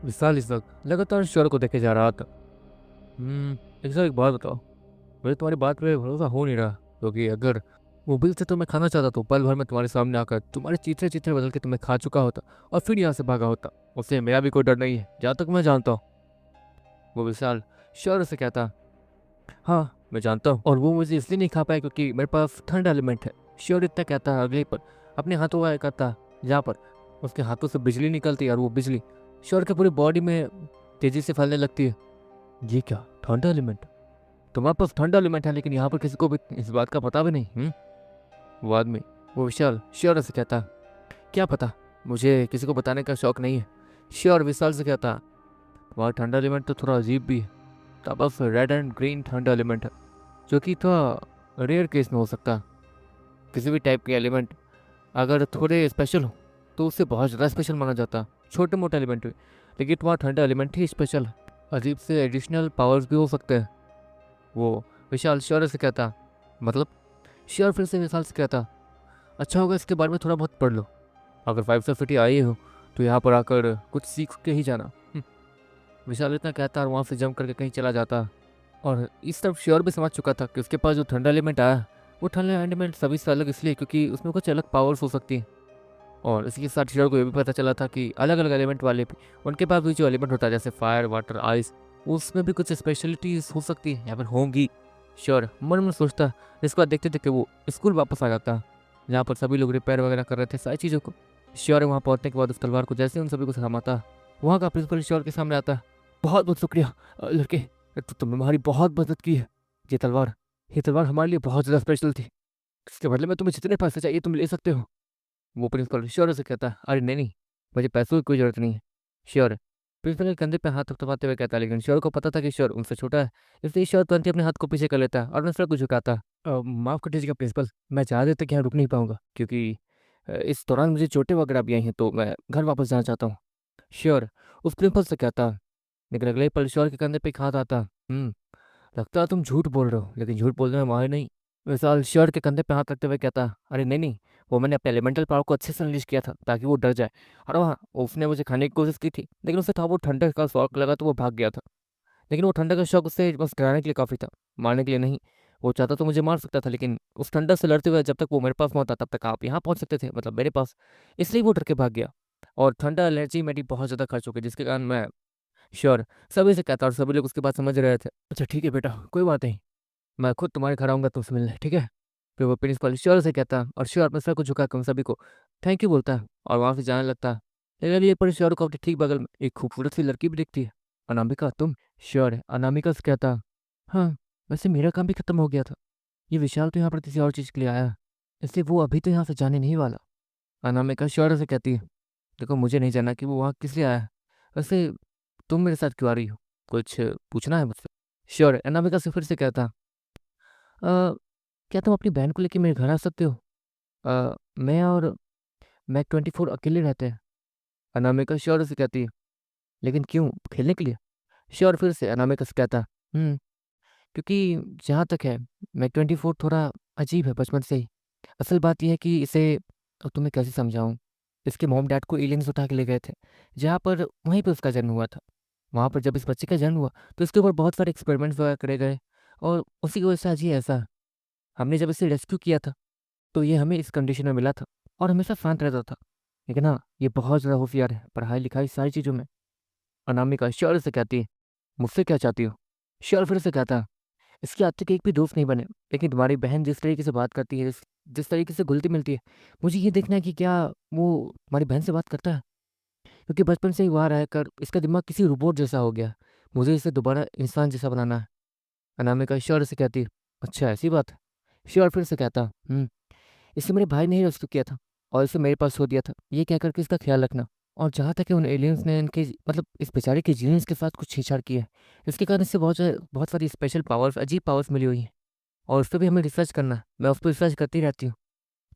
विशाल इस वक्त लगातार श्योर को देखे जा रहा था। एक सर एक बात बताओ, मुझे तुम्हारी बात पे भरोसा हो नहीं रहा, क्योंकि अगर मोबाइल से तुम्हें खाना चाहता तो पल भर में तुम्हारे सामने आकर तुम्हारे चीथड़े चीथड़े बदल के तुम्हें खा चुका होता और फिर यहाँ से भागा होता। उससे मेरा भी कोई डर नहीं है जहाँ तक मैं जानता हूँ। वो विशाल श्योर से कहता, हाँ मैं जानता हूँ, और वो मुझे इसलिए नहीं खा पाया क्योंकि मेरे पास ठंड एलिमेंट है। श्योर इतना कहता, अगले पर अपने हाथों का करता जहाँ पर उसके हाथों से बिजली निकलती है, और वो बिजली श्योर के पूरी बॉडी में तेजी से फैलने लगती है। ये क्या ठंडा एलिमेंट? तुम्हारे पास ठंडा एलिमेंट है लेकिन यहाँ पर किसी को भी इस बात का पता भी नहीं। वो आदमी, वो विशाल श्योर से कहता, क्या पता, मुझे किसी को बताने का शौक नहीं है। श्योर विशाल से कहता, वहाँ ठंडा एलिमेंट तो थोड़ा अजीब भी है। तब बस रेड एंड ग्रीन ठंडा एलिमेंट है, जो कि थोड़ा रेयर केस में हो सकता है। किसी भी टाइप के एलिमेंट अगर थोड़े स्पेशल हो तो उससे बहुत ज़्यादा स्पेशल माना जाता है, छोटे मोटे एलिमेंट भी। लेकिन तुम्हारा ठंडा एलिमेंट ही स्पेशल है, अजीब से एडिशनल पावर्स भी हो सकते हैं। वो विशाल श्योर से कहता, मतलब? श्योर फिर से विशाल से कहता, अच्छा होगा इसके बारे में थोड़ा बहुत पढ़ लो। अगर 5 स्टार सिटी आए हो तो यहाँ पर आकर कुछ सीख के ही जाना। विशाल इतना कहता और वहाँ से जंप करके कहीं चला जाता। और इस तरफ श्योर भी समझ चुका था कि उसके पास जो ठंडा एलिमेंट आया, वो ठंडा एलिमेंट सभी से अलग इसलिए क्योंकि उसमें कुछ अलग पावर्स हो सकती हैं। और इसी के साथ श्योर को ये भी पता चला था कि अलग अलग एलिमेंट वाले भी, उनके पास भी जो एलिमेंट होता है जैसे फायर वाटर आइस, उसमें भी कुछ स्पेशलिटीज हो सकती है या फिर होंगी। श्योर मन में सोचता। इसके बाद देखते देखते वो स्कूल वापस आ जाता, जहाँ पर सभी लोग रिपेयर वगैरह कर रहे थे सारी चीज़ों को। श्योर वहाँ पहुंचने के बाद उस तलवार को जैसे उन सभी को थमाता, वहाँ का प्रिंसिपल श्योर के सामने आता। बहुत बहुत शुक्रिया लड़के, तुमने हमारी बहुत मदद की है। ये तलवार ये तलवार हमारे लिए बहुत ज़्यादा स्पेशल थी। इसके बदले में तुम्हें जितने पैसे चाहिए तुम ले सकते हो। वो प्रिंसिपल श्योर से कहता है, अरे नहीं नहीं, मुझे पैसों की कोई ज़रूरत नहीं है। श्योर प्रिंसिपल के कंधे पे हाथ थपथपाते हुए कहता है, लेकिन श्योर को पता था कि श्योर उनसे छोटा है, इसलिए श्योर तुरंत ही अपने हाथ को पीछे कर लेता है और नसर को झुकाता है। माफ़ कर दीजिएगा प्रिंसिपल, मैं ज़्यादा देर तक यहाँ रुक नहीं पाऊंगा क्योंकि इस दौरान मुझे चोटें वगैरह भी आई हैं, तो मैं घर वापस जाना चाहता हूँ। श्योर उस प्रिंसिपल से कहता, लेकिन अगले ही पल श्योर के कंधे पे एक हाथ आता। लगता है तुम झूठ बोल रहे हो, लेकिन झूठ बोलने में माहिर नहीं। विशाल शर्ट के कंधे पे हाथ रखते हुए कहता, अरे नहीं नहीं, वो मैंने अपने एलिमेंटल पावर को अच्छे से अनलीश किया था ताकि वो डर जाए। और वहाँ उसने मुझे खाने की कोशिश की थी, लेकिन उसे था वो ठंडक का शौक लगा तो वो भाग गया था। लेकिन वो ठंडक का शौक उससे बस डराने के लिए काफ़ी था, मारने के लिए नहीं। वो चाहता तो मुझे मार सकता था, लेकिन उस ठंडक से लड़ते हुए जब तक वो मेरे पास पहुंचा तब तक आप यहाँ पहुंच सकते थे, मतलब मेरे पास। इसलिए वो डर के भाग गया। और ठंडा एलर्जी मेरी बहुत ज़्यादा खर्च हो गई, जिसके कारण मैं श्योर सभी से कहता और सभी लोग उसके बात समझ रहे थे। अच्छा ठीक है बेटा, कोई बात नहीं, मैं खुद तुम्हारे घर आऊँगा तुमसे मिलने, ठीक है? फिर वो प्रिंसिपल श्योर से कहता और श्योर अपने सर को झुका के उन सभी को थैंक यू बोलता है और वहाँ से जाने लगता है। लेकिन अभी एक पर श्योर को अपने ठीक बगल में एक खूबसूरत सी लड़की भी दिखती है। अनामिका तुम? श्योर अनामिका से कहता, हाँ वैसे मेरा काम भी खत्म हो गया था। ये विशाल तो यहाँ पर किसी और चीज़ के लिए आया है, इसलिए वो अभी तो यहाँ से जाने नहीं वाला। अनामिका श्योर से कहती है, देखो मुझे नहीं जानना कि वो वहाँ किस लिए आया है। वैसे तुम मेरे साथ क्यों आ रही हो? कुछ पूछना है मुझसे? श्योर अनामिका से फिर से कहता, क्या तुम अपनी बहन को लेके मेरे घर आ सकते हो? मैं और मैक 24 अकेले रहते हैं। अनामिका श्योर से कहती है, लेकिन क्यों, खेलने के लिए? श्योर फिर से अनामिका से कहता, क्योंकि जहाँ तक है मैक 24 थोड़ा अजीब है बचपन से ही। असल बात यह है कि इसे, अब तुम्हें कैसे समझाऊं, इसके मॉम डैड को एलियंस उठा के ले गए थे, जहाँ पर वहीं पर उसका जन्म हुआ था। वहाँ पर जब इस बच्चे का जन्म हुआ तो इसके ऊपर बहुत सारे एक्सपेरिमेंट्स वगैरह करे गए, और उसी की वजह से आज ये ऐसा। हमने जब इसे रेस्क्यू किया था तो ये हमें इस कंडीशन में मिला था और हमेशा शांत रहता था। लेकिन हाँ, ये बहुत ज़्यादा होशियार है पढ़ाई लिखाई सारी चीज़ों में। अनामिका श्योर से कहती है, मुझसे क्या चाहती हो? श्योर फिर से कहता, इसके आज तक एक भी दोस्त नहीं बने, लेकिन तुम्हारी बहन जिस तरीके से बात करती है, जिस तरीके से घुलती मिलती है, मुझे ये देखना है कि क्या वो तुम्हारी बहन से बात करता है। क्योंकि बचपन से ही वहाँ रहकर इसका दिमाग किसी रोबोट जैसा हो गया। मुझे इसे दोबारा इंसान जैसा बनाना है। अनामिका श्योर से कहती है, अच्छा ऐसी बात है? श्योर फिर से कहता, इसे मेरे भाई ने ही रेस्क्यू किया था और इसे मेरे पास छोड़ दिया था, ये कहकर के इसका ख्याल रखना। और जहाँ तक है उन एलियंस ने इनके मतलब इस बेचारे के जीनियस के साथ कुछ छेड़छाड़ की है, इसके कारण इससे बहुत सारी स्पेशल पावर्स अजीब पावर्स मिली हुई हैं। और उस पर भी हमें रिसर्च करना है, मैं उस पर रिसर्च करती रहती हूँ।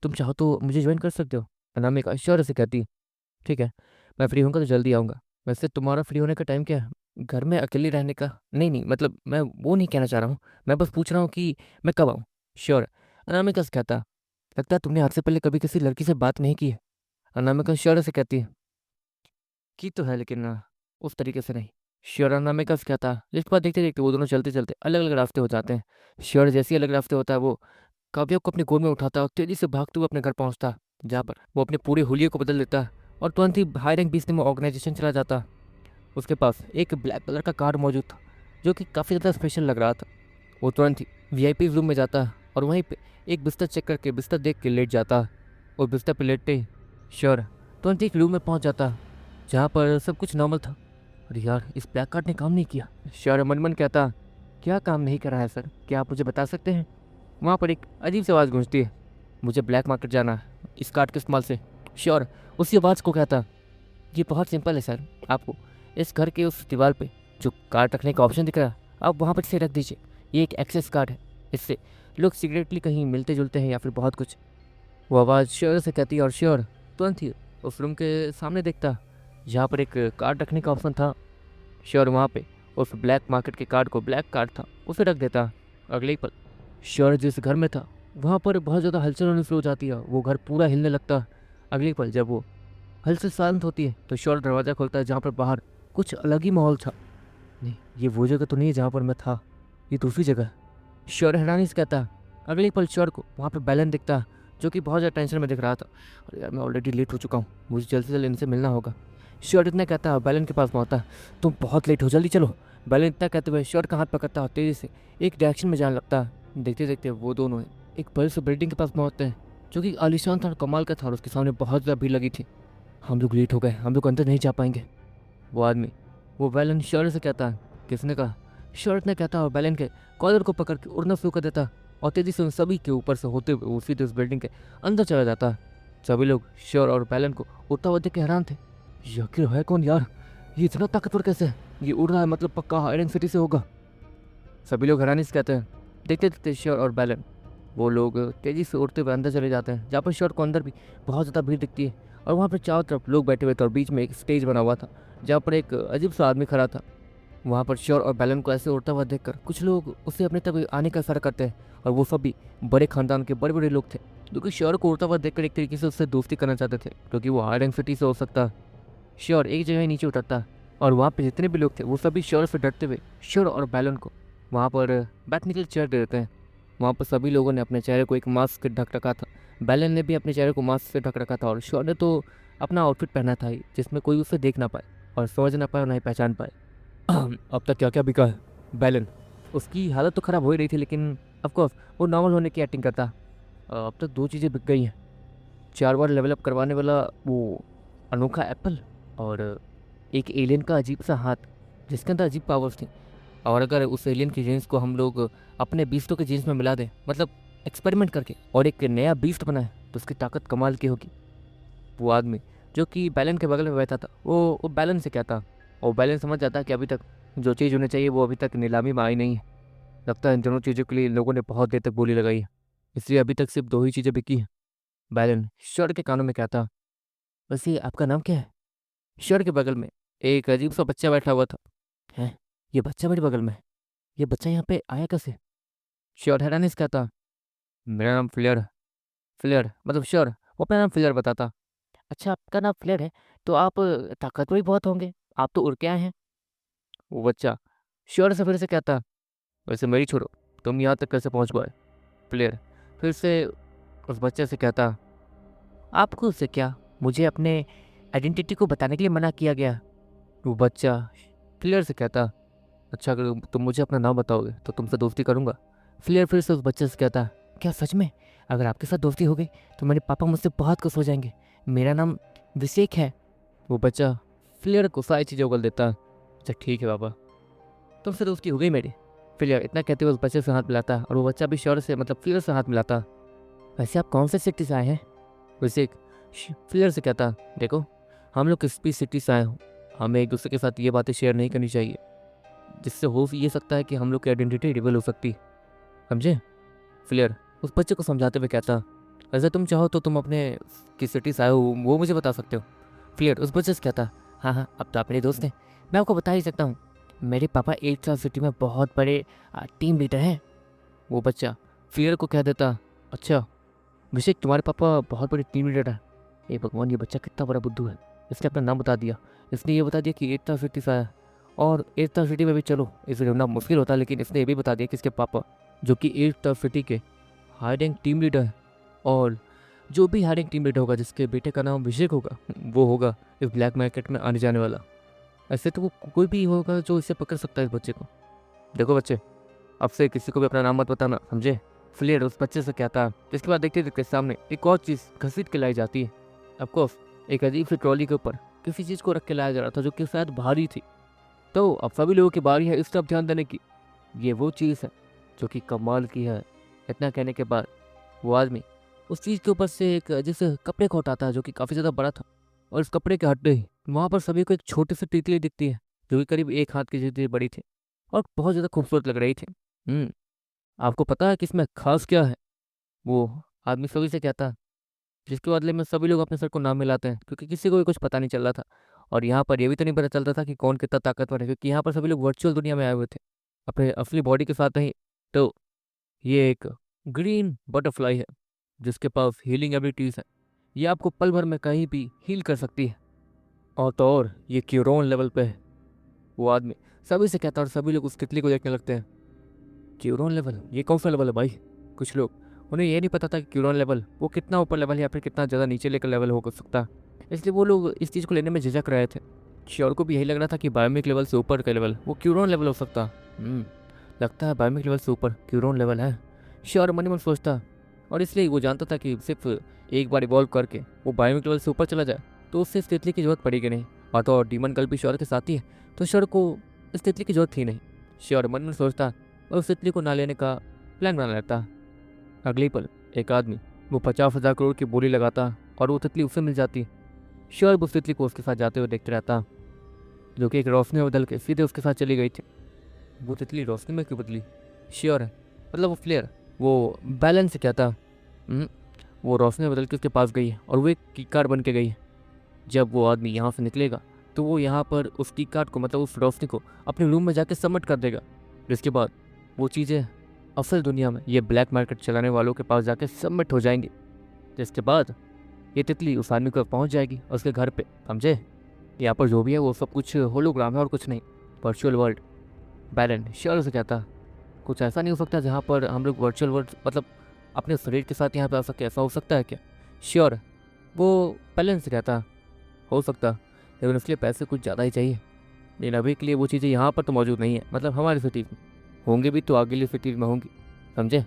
तुम चाहो तो मुझे ज्वाइन कर सकते हो। अनामिका श्योर से कहती, ठीक है, मैं फ्री होऊंगा तो जल्दी आऊँगा। वैसे तुम्हारा फ्री होने का टाइम क्या है? घर में अकेले रहने का? नहीं नहीं, मतलब मैं वो नहीं कहना चाह रहा हूँ, मैं बस पूछ रहा हूँ कि मैं कब आऊँ। श्योर अनामिका से कहता, लगता है तुमने आज से पहले कभी किसी लड़की से बात नहीं की है। अनामिका श्योर से कहती है, की तो है लेकिन उस तरीके से नहीं। श्योर और अनामिका से क्या था, जिसके बाद देखते देखते वो दोनों चलते चलते अलग अलग रास्ते हो जाते हैं। श्योर जैसे ही अलग रास्ते होता है वो काव्या को अपने गोद में उठाता है और तेजी से भागते हुए अपने घर पहुंचता, जहाँ पर वो अपने पूरे हुलिये को बदल देता है और तुरंत ही हाई रैंक बीस में ऑर्गेनाइजेशन चला जाता। उसके पास एक ब्लैक कलर का कार्ड मौजूद था जो कि काफ़ी ज़्यादा स्पेशल लग रहा था। वो तुरंत ही वीआईपी रूम में जाता है और वहीं पे एक बिस्तर चेक करके बिस्तर देख के लेट जाता है। और बिस्तर पे लेटते ही श्योर तुरंत एक रूम में पहुंच जाता जहाँ पर सब कुछ नॉर्मल था। अरे यार, इस ब्लैक कार्ड ने काम नहीं किया। श्योर मन मन कहता, क्या काम नहीं करा है सर, क्या आप मुझे बता सकते हैं? वहाँ पर एक अजीब सी आवाज़ गूंजती है, मुझे ब्लैक मार्केट जाना है इस कार्ड के इस्तेमाल से। श्योर उसी आवाज़ को कहता, ये बहुत सिंपल है सर, आपको इस घर के उस दीवार पे जो कार्ड रखने का ऑप्शन दिख रहा है आप वहाँ पर इसे रख दीजिए। ये एक एक्सेस कार्ड है, इससे लोग सीक्रेटली कहीं मिलते जुलते हैं या फिर बहुत कुछ। वो आवाज़ श्योर से कहती है और श्योर तुरंत ही उस रूम के सामने देखता जहाँ पर एक कार्ड रखने का ऑप्शन था। श्योर वहाँ पे उस ब्लैक मार्केट के कार्ड को, ब्लैक कार्ड था, उसे रख देता। अगले ही पल श्योर जिस घर में था वहाँ पर बहुत ज़्यादा हलचल होनी शुरू हो जाती है, वो घर पूरा हिलने लगता। अगले ही पल जब वो हलचल शांत होती है तो श्योर दरवाज़ा खोलता है जहाँ पर बाहर कुछ अलग ही माहौल था। नहीं, ये वो जगह तो नहीं है जहाँ पर मैं था, ये दूसरी जगह है। श्योर हैरानी से कहता। अगले ही पल श्योर को वहाँ पर बैलन दिखता जो कि बहुत ज़्यादा टेंशन में दिख रहा था। और यार मैं ऑलरेडी लेट हो चुका हूँ, मुझे जल्द से जल्द इनसे मिलना होगा। श्योर इतना कहता है बैलन के पास पहुँचता, तुम बहुत लेट हो, जल्दी चलो। बैलन इतना कहते हुए श्योर का हाथ पकड़ता और तेज़ी से एक डायरेक्शन में जाने लगता है। देखते देखते वो दोनों एक बड़े से बिल्डिंग के पास पहुँचते हैं जो कि आलीशान था और कमाल का था और उसके सामने बहुत ज़्यादा भीड़ लगी थी। हम लोग लेट हो गए, हम लोग अंदर नहीं जा पाएंगे। वो आदमी वो बैलन श्योर से कहता है। किसने कहा? श्योर ने कहता और बैलन के कॉलर को पकड़ के उड़ना शुरू कर देता और तेजी से उन सभी के ऊपर से होते हुए वो सीधे उस बिल्डिंग के अंदर चला जाता। सभी लोग श्योर और बैलन को उड़ता हुआ देख के हैरान थे। यकीर है कौन यार, ये इतना ताकतवर कैसे है? ये उड़ रहा है मतलब पक्का आयरन सिटी से होगा। सभी लोग हैरानी से कहते हैं। देखते देखते श्योर और बैलन वो लोग तेजी से उड़ते हुए अंदर चले जाते हैं, जहाँ पर श्योर को अंदर भी बहुत ज़्यादा भीड़ दिखती है और वहाँ पर चारों तरफ लोग बैठे हुए थे और बीच में एक स्टेज बना हुआ था जहाँ पर एक अजीब सा आदमी खड़ा था। वहाँ पर श्योर और बैलन को ऐसे उड़ता हुआ देखकर कुछ लोग उससे अपने तक आने का इशारा करते हैं और वो सभी बड़े खानदान के बड़े बड़े लोग थे जो कि श्योर को उड़ता हुआ देखकर एक तरीके से उससे दोस्ती करना चाहते थे क्योंकि वो आयरन सिटी से हो सकता। श्योर एक जगह ही नीचे उतरता और वहाँ पे जितने भी लोग थे वो सभी श्योर से डरते हुए श्योर और बैलन को वहाँ पर बैठने के लिए चेयर दे देते हैं। वहाँ पर सभी लोगों ने अपने चेहरे को एक मास्क से ढक रखा था। बैलन ने भी अपने चेहरे को मास्क से ढक रखा था और श्योर ने तो अपना आउटफिट पहना था ही जिसमें कोई उसे देख ना पाए और समझ ना पाए और ना ही पहचान पाए। अब तक क्या क्या बिका है? बैलन, उसकी हालत तो ख़राब हो ही रही थी लेकिन ऑफकोर्स वो नॉर्मल होने की एक्टिंग करता। अब तक दो चीज़ें बिक गई हैं, 4 बार लेवल अप करवाने वाला वो अनोखा एप्पल और एक एलियन का अजीब सा हाथ जिसके अंदर अजीब पावर्स थी। और अगर उस एलियन की जीन्स को हम लोग अपने बीस्टों के जीन्स में मिला दें, मतलब एक्सपेरिमेंट करके और एक नया बीस्ट बनाए, तो उसकी ताकत कमाल की होगी। वो आदमी जो कि बैलन के बगल में बैठा था वो बैलन से कहता और बैलन समझ जाता कि अभी तक जो चीज़ होनी चाहिए वो अभी तक नीलामी में आई नहीं है। लगता है इन दोनों चीज़ों के लिए लोगों ने बहुत देर तक बोली लगाई है, इसलिए अभी तक सिर्फ 2 ही चीज़ें बिकी हैं। बैलन श्योर के कानों में कहता, वैसे आपका नाम क्या है? श्योर के बगल में एक अजीब सा बच्चा बैठा हुआ था। हैं, ये बच्चा मेरे बगल में है? ये बच्चा यहाँ पे आया कैसे? श्योर हैरानी से कहता, मेरा नाम फ्लेयर है। फ्लेयर मतलब श्योर वो अपना नाम फ्लेयर बताता। अच्छा, आपका नाम फ्लेयर है, तो आप ताकतवर भी बहुत होंगे, आप तो उड़ के आए हैं। वो बच्चा श्योर से फिर से कहता, वैसे मेरी छोड़ो, तुम यहाँ तक कैसे पहुँच पाए? फ्लेयर फिर से उस बच्चे से कहता, आपको उससे क्या, मुझे अपने आइडेंटिटी को बताने के लिए मना किया गया। वो बच्चा फ्लेयर से कहता, अच्छा अगर तुम मुझे अपना नाम बताओगे तो तुमसे दोस्ती करूँगा। फ्लेयर फिर से उस बच्चे से कहता, क्या सच में? अगर आपके साथ दोस्ती हो गई तो मेरे पापा मुझसे बहुत खुश हो जाएंगे। मेरा नाम विशेक है। वो बच्चा फ्लेयर को सारी चीज़ें उगल देता। अच्छा ठीक है पापा, तुमसे दोस्ती हो गई मेरी। फ्लेयर इतना कहते हुए उस बच्चे से हाथ मिलाता और वो बच्चा भी श्योर से मतलब फ्लेयर से हाथ मिलाता। वैसे आप कौन से सिटी से आए हैं? विशेक फ्लेयर से कहता, देखो हम लोग किस भी सिटी से आए हों, हमें एक दूसरे के साथ ये बातें शेयर नहीं करनी चाहिए जिससे हो ये सकता है कि हम लोग की आइडेंटिटी रिवील हो सकती, समझे? फ्लेयर उस बच्चे को समझाते हुए कहता, वैसे तुम चाहो तो तुम अपने किस सिटी से आए हो वो मुझे बता सकते हो। फ्लेयर उस बच्चे से कहता, हाँ हाँ अब तो आप मेरे दोस्त हैं, मैं आपको बता ही सकता हूँ, मेरे पापा 8 स्टार सिटी में बहुत बड़े टीम लीडर हैं। वो बच्चा फ्लेयर को कह देता, अच्छा अभिषेक तुम्हारे पापा बहुत बड़े टीम लीडर है। ए भगवान, ये बच्चा कितना बड़ा बुद्धू है, इसने अपना नाम बता दिया। इसने ये बता दिया कि एकता सिटी से आया और एकता सिटी में भी चलो इसे ढूंढना मुश्किल होता, लेकिन इसने ये भी बता दिया कि इसके पापा जो कि एकता सिटी के हाई रैंक टीम लीडर है, और जो भी हाई रैंक टीम लीडर होगा जिसके बेटे का नाम अभिषेक होगा वो होगा इस ब्लैक मार्केट में आने जाने वाला। ऐसे तो वो कोई भी होगा जो इसे पकड़ सकता है इस बच्चे को। देखो बच्चे, अब से किसी को भी अपना नाम मत बताना, समझे? फ्लेयर उस बच्चे से कहता है। इसके बाद देखते देखते सामने एक और चीज़ घसीट के लाई जाती है। ऑफकोर्स एक अजीब सी ट्रॉली के ऊपर किसी चीज़ को रख के लाया जा रहा था जो कि शायद भारी थी। तो अब सभी लोगों की बारी है इस तरफ ध्यान देने की। ये वो चीज़ है जो कि कमाल की है। इतना कहने के बाद वो आदमी उस चीज़ के ऊपर से एक जैसे कपड़े को हटाता है जो कि काफ़ी ज़्यादा बड़ा था, और इस कपड़े के हटते ही वहाँ पर सभी को एक छोटी सी तितली दिखती है जो कि करीब एक हाथ की जितनी बड़ी थी और बहुत ज़्यादा खूबसूरत लग रही थी। आपको पता है कि इसमें खास क्या है? वो आदमी सभी से कहता है, जिसके बदले में सभी लोग अपने सर को नाम मिलाते हैं क्योंकि किसी को भी कुछ पता नहीं चल रहा था। और यहाँ पर ये भी तो नहीं पता चलता था कि कौन कितना ताकतवर है, क्योंकि यहाँ पर सभी लोग वर्चुअल दुनिया में आए हुए थे अपने असली बॉडी के साथ नहीं। तो ये एक ग्रीन बटरफ्लाई है जिसके पास हीलिंग एबिलिटीज़ है। ये आपको पल भर में कहीं भी हील कर सकती है। और तो और ये क्यूरोन लेवल पे है। वो आदमी सभी से कहता है और सभी लोग उस तितली को देखने लगते हैं। क्यूरोन लेवल? ये कौन सा लेवल है भाई? कुछ लोग, उन्हें ये नहीं पता था कि क्यूरोन लेवल वो कितना ऊपर लेवल है या फिर कितना ज़्यादा नीचे लेकर लेवल हो सकता है, इसलिए वो लोग इस चीज़ को लेने में झिझक रहे थे। श्योर को भी यही लग रहा था कि बायोमिक लेवल से ऊपर का लेवल वो क्यूरोन लेवल हो सकता। लगता है बायोमिक लेवल से ऊपर क्यूरोन लेवल है, श्योर मन ही मन सोचता। और इसलिए वो जानता था कि सिर्फ एक बार इवॉल्व करके वो बायोमिक लेवल से ऊपर चला जाए तो उससे इस तितली की जरूरत पड़ेगी नहीं। और तो और डीमन गर्ल भी श्योर के साथ ही है, तो श्योर को इस तितली की जरूरत थी नहीं। श्योर मन में सोचता और उस तितली को ना लेने का प्लान बना लेता। अगले पल एक आदमी वो 50,000 करोड़ की बोली लगाता और वो तितली उससे मिल जाती। श्योर उस तितली को उसके साथ जाते हुए देखते रहता, जो कि एक रोशनी में बदल के सीधे उसके साथ चली गई थी। वो तितली रोशनी में क्यों बदली? श्योर है, मतलब वो फ्लेयर वो बैलेंस से क्या था। वो रोशनी में बदल के उसके पास गई है और वो एक की कार्ड बन के गई है। जब वो आदमी यहाँ से निकलेगा तो वो यहाँ पर उस की कार्ड को, मतलब उस रोशनी को अपने रूम में जाके सबमिट कर देगा, जिसके बाद वो चीज़ें असल दुनिया में ये ब्लैक मार्केट चलाने वालों के पास जाके सबमिट हो जाएंगी, जिसके बाद ये तितली उस आदमी को पहुँच जाएगी उसके घर पे, समझे? यहाँ पर जो भी है वो सब कुछ होलोग्राम है और कुछ नहीं, वर्चुअल वर्ल्ड। बैलेंस श्योर से कहता कुछ ऐसा नहीं हो सकता जहाँ पर हम लोग वर्चुअल वर्ल्ड मतलब अपने शरीर के साथ यहाँ पे आ सके, ऐसा हो सकता है क्या? श्योर वो बैलेंस से कहता हो सकता, लेकिन उसके लिए पैसे कुछ ज़्यादा ही चाहिए। लेकिन अभी के लिए वो चीज़ें यहाँ पर तो मौजूद नहीं है, मतलब हमारी सिटीज़ में होंगे भी तो आगे लिए सिटीज़ में होंगी, समझे?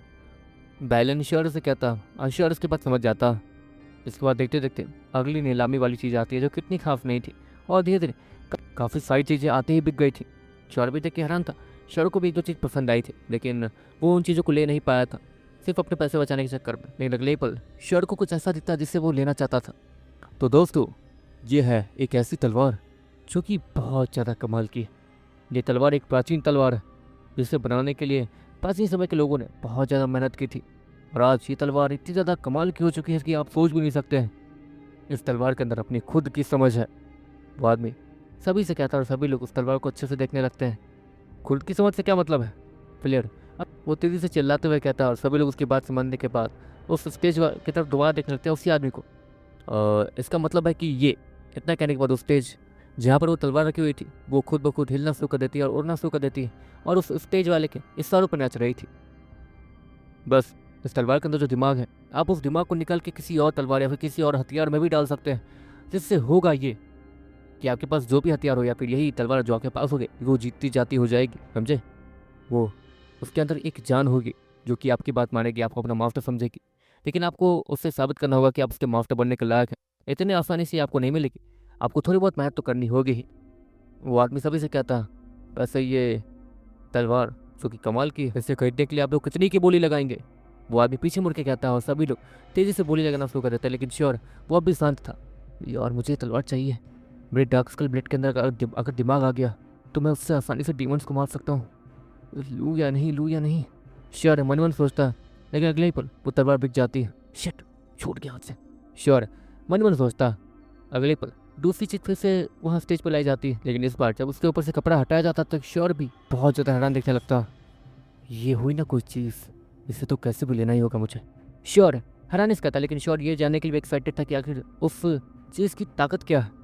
बैलेंस श्योर से कहता अश्योर इसके बाद समझ जाता। इसके बाद देखते देखते अगली नीलामी वाली चीज़ आती है जो कितनी खास नहीं थी, और धीरे धीरे काफ़ी सारी चीज़ें आते ही बिक गई थी। श्योर भी देख के हैरान था। श्योर को भी एक दो चीज़ पसंद आई थी, लेकिन वो उन चीज़ों को ले नहीं पाया था, सिर्फ अपने पैसे बचाने के चक्कर में। लेकिन अगले पल श्योर को कुछ ऐसा दिखता जिससे वो लेना चाहता था। तो दोस्तों, ये है एक ऐसी तलवार जो कि बहुत ज़्यादा कमाल की है। ये तलवार एक प्राचीन तलवार है जिसे बनाने के लिए प्राचीन समय के लोगों ने बहुत ज़्यादा मेहनत की थी, और आज ये तलवार इतनी ज़्यादा कमाल की हो चुकी है कि आप सोच भी नहीं सकते हैं। इस तलवार के अंदर अपनी खुद की समझ है। वो आदमी सभी से कहता है और सभी लोग उस तलवार को अच्छे से देखने लगते हैं। खुद की समझ से क्या मतलब है प्लेयर? अब वो तेज़ी से चिल्लाते हुए कहता है और सभी लोग उसकी बात समझने के बाद उस स्टेज की तरफ दोबारा देखने लगते हैं उसी आदमी को। इसका मतलब है कि ये इतना कहने के बाद उस स्टेज जहाँ पर वो तलवार रखी हुई थी वो खुद ब खुद हिलना शुरू कर देती है और उड़ना शुरू कर देती है, और उस स्टेज वाले के इशारों पर नाच रही थी। बस इस तलवार के अंदर जो दिमाग है, आप उस दिमाग को निकाल के किसी और तलवार या फिर किसी और हथियार में भी डाल सकते हैं, जिससे होगा ये कि आपके पास जो भी हथियार हो या फिर यही तलवार जो आपके पास होगी वो जीतती जाती हो जाएगी, समझे? वो उसके अंदर एक जान होगी जो कि आपकी बात मानेगी, आपको अपना मास्टर समझेगी, लेकिन आपको उससे साबित करना होगा कि आप उसके मास्टर बनने के लायक हैं। इतने आसानी से आपको नहीं मिलेगी, आपको थोड़ी बहुत मेहनत तो करनी होगी ही। वो आदमी सभी से कहता वैसे ये तलवार जो कि कमाल की है, इसे खरीदने के लिए आप लोग कितनी की बोली लगाएंगे? वो आदमी पीछे मुड़ के कहता है और सभी लोग तेज़ी से बोली लगाना शुरू कर देते हैं, लेकिन श्योर वो अब भी शांत था। यार मुझे तलवार चाहिए, मेरे डार्क स्कल ब्लेड के अंदर अगर दिमाग आ गया तो मैं उससे आसानी से डीमंस को मार सकता हूँ। लूँ या नहीं, लूँ या नहीं, श्योर है मन मन सोचता है, लेकिन अगले ही पल वो तलवार बिक जाती है। शिट, छूट गया हाथ से। श्योर मन मन सोचता, अगले पल दूसरी चीज़ फिर से वहाँ स्टेज पर लाई जाती है, लेकिन इस बार जब उसके ऊपर से कपड़ा हटाया जाता तो श्योर भी बहुत ज़्यादा हैरान दिखने लगता। ये हुई ना कोई चीज़, इसे तो कैसे भी लेना ही होगा मुझे। श्योर हैरान इसका था, लेकिन श्योर ये जानने के लिए एक्साइटेड था कि आखिर उस चीज़ की ताकत क्या है।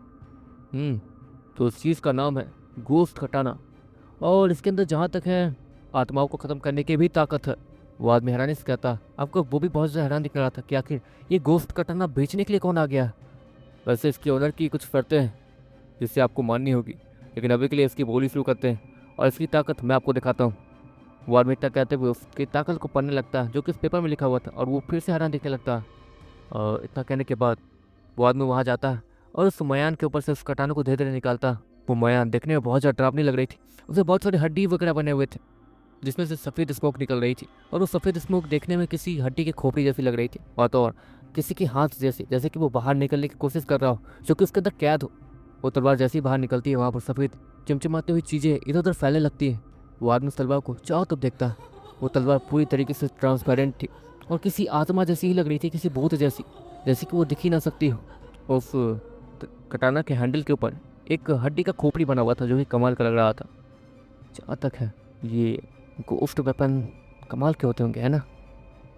तो उस चीज़ का नाम है गोश्त कटाना, और इसके अंदर जहाँ तक है आत्माओं को ख़त्म करने की भी ताकत है। वो आदमी हैरानी से कहता, आपको वो भी बहुत ज़्यादा हैरान दिख रहा था कि आखिर ये गोश्त कटाना बेचने के लिए कौन आ गया। वैसे इसके ओनर की कुछ शर्तें हैं जिससे आपको माननी होगी, लेकिन अभी के लिए इसकी बोली शुरू करते हैं और इसकी ताकत मैं आपको दिखाता हूँ। वो आदमी इतना कहते हुए उसकी ताकत को पढ़ने लगता है जो कि उस पेपर में लिखा हुआ था, और वो फिर से हैरान दिखने लगता है। और इतना कहने के बाद वो आदमी वहाँ जाता है और उस मयान के ऊपर से उस कटाने को धीरे धीरे निकालता। वो मयान देखने में बहुत ज़्यादा डरावनी लग रही थी। उसमें बहुत सारे हड्डी वगैरह बने हुए थे जिसमें से सफ़ेद स्मोक निकल रही थी, और वो सफ़ेद स्मोक देखने में किसी हड्डी की खोपड़ी जैसी लग रही थी, और तो और किसी के हाथ जैसे, जैसे कि वो बाहर निकलने की कोशिश कर रहा हो, जो कि उसके अंदर कैद हो। वो तलवार जैसे ही बाहर निकलती है, वहाँ पर सफ़ेद चमचमाती हुई चीज़ें इधर उधर फैलने लगती है। वो आदमी उस तलवार को चारों तरफ देखता है। वो तलवार पूरी तरीके से ट्रांसपेरेंट थी और किसी आत्मा जैसी ही लग रही थी, किसी भूत जैसी, जैसे कि वो दिख ही ना सकती हो। उस कटाना के हैंडल के ऊपर एक हड्डी का खोपड़ी बना हुआ था जो कि कमाल का लग रहा था। जहाँ तक है ये गोश्त वेपन कमाल के होते होंगे, है ना।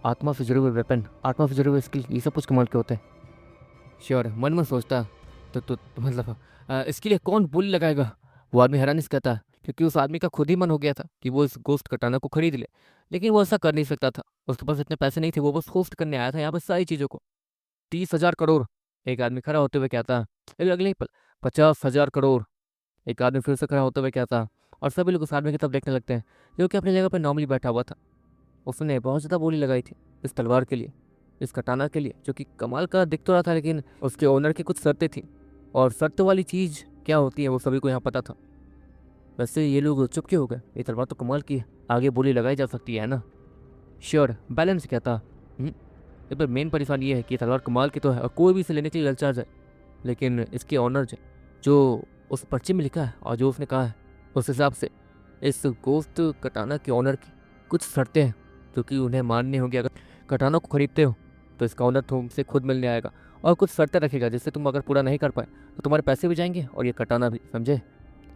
आत्मा से जुड़े हुए वेपन, आत्मा से जुड़े हुए स्किल, ये सब कुछ कमाल के होते हैं। श्योर, मन में सोचता तो मतलब इसके लिए कौन बोली लगाएगा। वो आदमी हैरानी से कहता है क्योंकि उस आदमी का खुद ही मन हो गया था कि वो इस गोश्त कटाना को खरीद ले, लेकिन वो ऐसा कर नहीं सकता था। उसके पास इतने पैसे नहीं थे, वो बस होस्ट करने आया था यहाँ पर सारी चीज़ों को। 30,000 करोड़, एक आदमी खड़ा होते हुए कहता, लेकिन अगले ही पल 50,000 करोड़, एक आदमी फिर से खड़ा होते हुए कहता, और सभी लोग उस आदमी की तरफ देखने लगते हैं जो कि अपनी जगह पर नॉर्मली बैठा हुआ था। उसने बहुत ज़्यादा बोली लगाई थी इस तलवार के लिए, इस कटाना के लिए, जो कि कमाल का दिख तो रहा था, लेकिन उसके ओनर की कुछ शर्तें थी, और शर्तों वाली चीज़ क्या होती है वो सभी को यहाँ पता था। वैसे ये लोग चुप क्यों हो गए, ये तलवार तो कमाल की है, आगे बोली लगाई जा सकती है ना। श्योर, बैलेंस कहता। इस पर मेन परेशानी ये है कि ये तलवार कमाल की तो है और कोई भी इसे लेने के लिए ललचा जाए, लेकिन इसके ऑनर जो उस पर्चे में लिखा है और जो उसने कहा है, उस हिसाब से इस गोश्त कटाना के ऑनर की कुछ शर्तें हैं जो कि उन्हें माननी होगी। अगर कटाना को खरीदते हो तो इसका ऑनर तुमसे खुद मिलने आएगा और कुछ शर्तें रखेगा, जिससे तुम अगर पूरा नहीं कर पाए तो तुम्हारे पैसे भी जाएंगे और ये कटाना भी, समझे।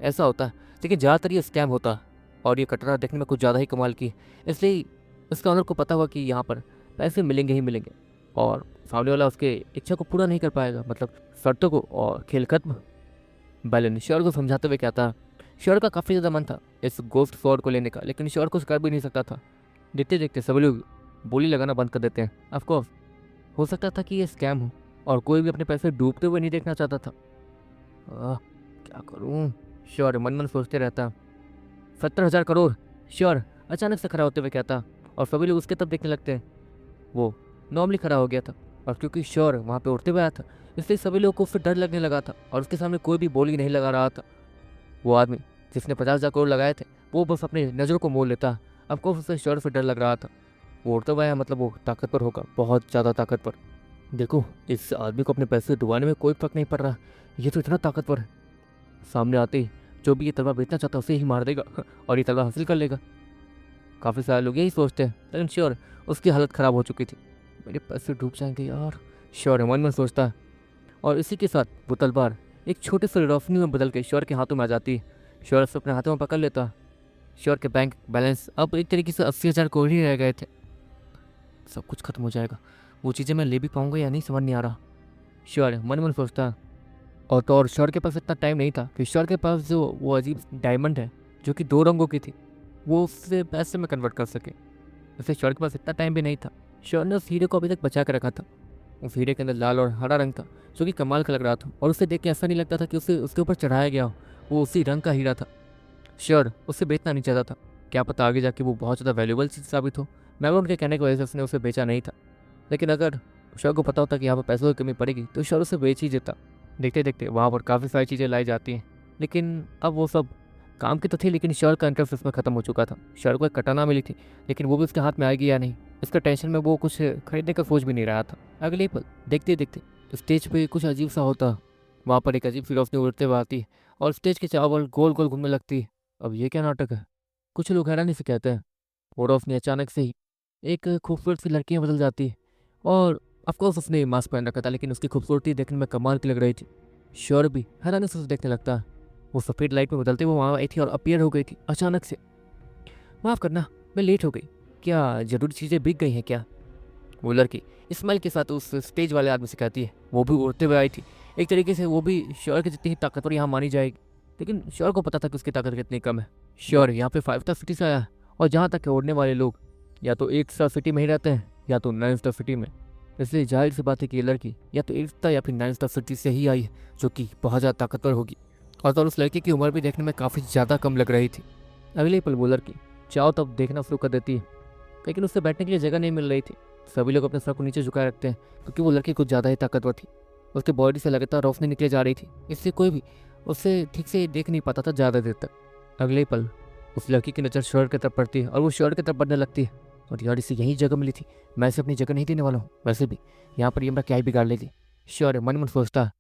ऐसा होता है, लेकिन ज़्यादातर ये स्कैम होता है, और ये कटाना देखने में कुछ ज़्यादा ही कमाल की है, इसलिए उसका ऑनर को पता हुआ कि यहाँ पर पैसे मिलेंगे ही मिलेंगे, और सामने वाला उसके इच्छा को पूरा नहीं कर पाएगा, मतलब शर्तों को, और खेल खत्म। बैलन श्योर को समझाते हुए कहता, श्योर का काफ़ी ज़्यादा मन था इस गोश्त स्वॉर्ड को लेने का, लेकिन श्योर कुछ कर भी नहीं सकता था। देखते देखते सभी लोग बोली लगाना बंद कर देते हैं। ऑफकोर्स हो सकता था कि ये स्कैम हो और कोई भी अपने पैसे डूबते हुए नहीं देखना चाहता था। क्या करूं, श्योर मन मन सोचते रहता। 70,000 करोड़, श्योर अचानक से खड़ा होते हुए कहता, और सभी लोग उसके तरफ देखने लगते हैं। वो नॉर्मली खड़ा हो गया था, और क्योंकि श्योर वहाँ पे उड़ते हुए आया था, इसलिए सभी लोगों को उससे डर लगने लगा था, और उसके सामने कोई भी बोली नहीं लगा रहा था। वो आदमी जिसने 50,000 करोड़ लगाए थे वो बस अपनी नज़रों को मोड़ लेता। आपको उससे श्योर से डर लग रहा था। वो उड़ता हुआ है, मतलब वो ताकतवर होगा, बहुत ज़्यादा ताकतवर। देखो, इस आदमी को अपने पैसे डुबाने में कोई फर्क नहीं पड़ रहा, ये तो इतना ताकतवर है, सामने आते ही जो भी ये तलवार बेचना चाहता है उसे ही मार देगा और ये तलवार हासिल कर लेगा। काफ़ी सारे लोग यही सोचते हैं, लेकिन श्योर उसकी हालत ख़राब हो चुकी थी। मेरे पैसे डूब जाएंगे यार, श्योर मन में सोचता है। और इसी के साथ वो तलवार एक छोटे से रोशनी में बदल के श्योर के हाथों में आ जाती है। श्योर से अपने हाथों में पकड़ लेता। श्योर के बैंक बैलेंस अब एक तरीके से 80,000 करोड़ ही रह गए थे। सब कुछ खत्म हो जाएगा, वो चीज़ें मैं ले भी पाऊंगा या नहीं समझ नहीं आ रहा, श्योर मन मन सोचता। और तो और श्योर के पास इतना टाइम नहीं था कि श्योर के पास जो वो अजीब डायमंड है जो कि 2 रंगों की थी वो उससे पैसे में कन्वर्ट कर सके। वैसे श्योर के पास इतना टाइम भी नहीं था। श्योर ने उस हीरे को अभी तक बचा कर रखा था। उस हीरे के अंदर लाल और हरा रंग था जो कि कमाल का लग रहा था, और उसे देख के ऐसा नहीं लगता था कि उसे उसके ऊपर चढ़ाया गया हो, वो उसी रंग का हीरा था। श्योर उसे बेचना नहीं चाहता था, क्या पता आगे जाके वो बहुत ज़्यादा वैल्यूबल चीज़ साबित हो। मैं उनके कहने की वजह से उसने उसे बेचा नहीं था, लेकिन अगर श्योर को पता होता कि यहाँ पर पैसों की कमी पड़ेगी तो श्योर उसे बेच ही देता। देखते देखते वहाँ पर काफ़ी सारी चीज़ें लाई जाती हैं, लेकिन अब वो सब काम की तो थी, लेकिन श्योर का इंटरेस्ट इसमें ख़त्म हो चुका था। श्योर को एक कटाना मिली थी, लेकिन वो भी उसके हाथ में आएगी या नहीं, इसका टेंशन में वो कुछ खरीदने का सोच भी नहीं रहा था। अगले पल देखते देखते स्टेज पे कुछ अजीब सा होता। वहाँ पर एक अजीब सी रोशनी उड़ते हुए आती और स्टेज के चावल गोल गोल घूमने लगती। अब ये क्या नाटक है, कुछ लोग हैरानी से कहते हैं। वो रोशनी अचानक से ही एक खूबसूरत सी लड़की में बदल जाती है, और ऑफकोर्स उसने मास्क पहन रखा था, लेकिन उसकी खूबसूरती देखने में कमाल की लग रही थी। श्योर भी हैरानी से उसे देखने लगता। वो सफ़ेद लाइट में बदलते हुए वहाँ आई थी और अपीयर हो गई थी अचानक से। माफ़ करना, मैं लेट हो गई, क्या ज़रूरी चीज़ें बिक गई हैं क्या? वो लड़की स्माइल के साथ उस स्टेज वाले आदमी से कहती है। वो भी उड़ते हुए आई थी, एक तरीके से वो भी श्योर की जितनी ही ताकतवर यहाँ मानी जाएगी। लेकिन श्योर को पता था कि उसकी ताकत कितनी कम है। श्योर यहाँ पे 5 स्टार सिटी से आया है, और जहाँ तक है उड़ने वाले लोग या तो 1 स्टार सिटी में ही रहते हैं या तो 9 स्टार सिटी में। इसलिए जाहिर सी बात है कि ये लड़की या तो 1 स्टार या फिर 9 स्टार सिटी से ही आई है, जो कि बहुत ज़्यादा ताकतवर होगी। और तो उस लड़की की उम्र भी देखने में काफ़ी ज़्यादा कम लग रही थी। अगले ही पल वो लड़की चाहो तब देखना शुरू कर देती है, लेकिन उससे बैठने के लिए जगह नहीं मिल रही थी। सभी लोग अपने सर को नीचे झुकाए रखते हैं क्योंकि वो लड़की कुछ ज़्यादा ही ताकतवर थी। उसके बॉडी से लगातार रोशनी निकले जा रही थी, इससे कोई भी उससे ठीक से देख नहीं पाता था ज़्यादा देर तक। अगले ही पल उस लड़की की नज़र श्योर की तरफ पड़ती है और वो श्योर की तरफ बढ़ने लगती है। और यार इसे यही जगह मिली थी, मैं इसे अपनी जगह नहीं देने वाला हूँ। वैसे भी यहाँ पर ये मेरा क्या ही बिगाड़ लेती। श्योर मन मन सोचता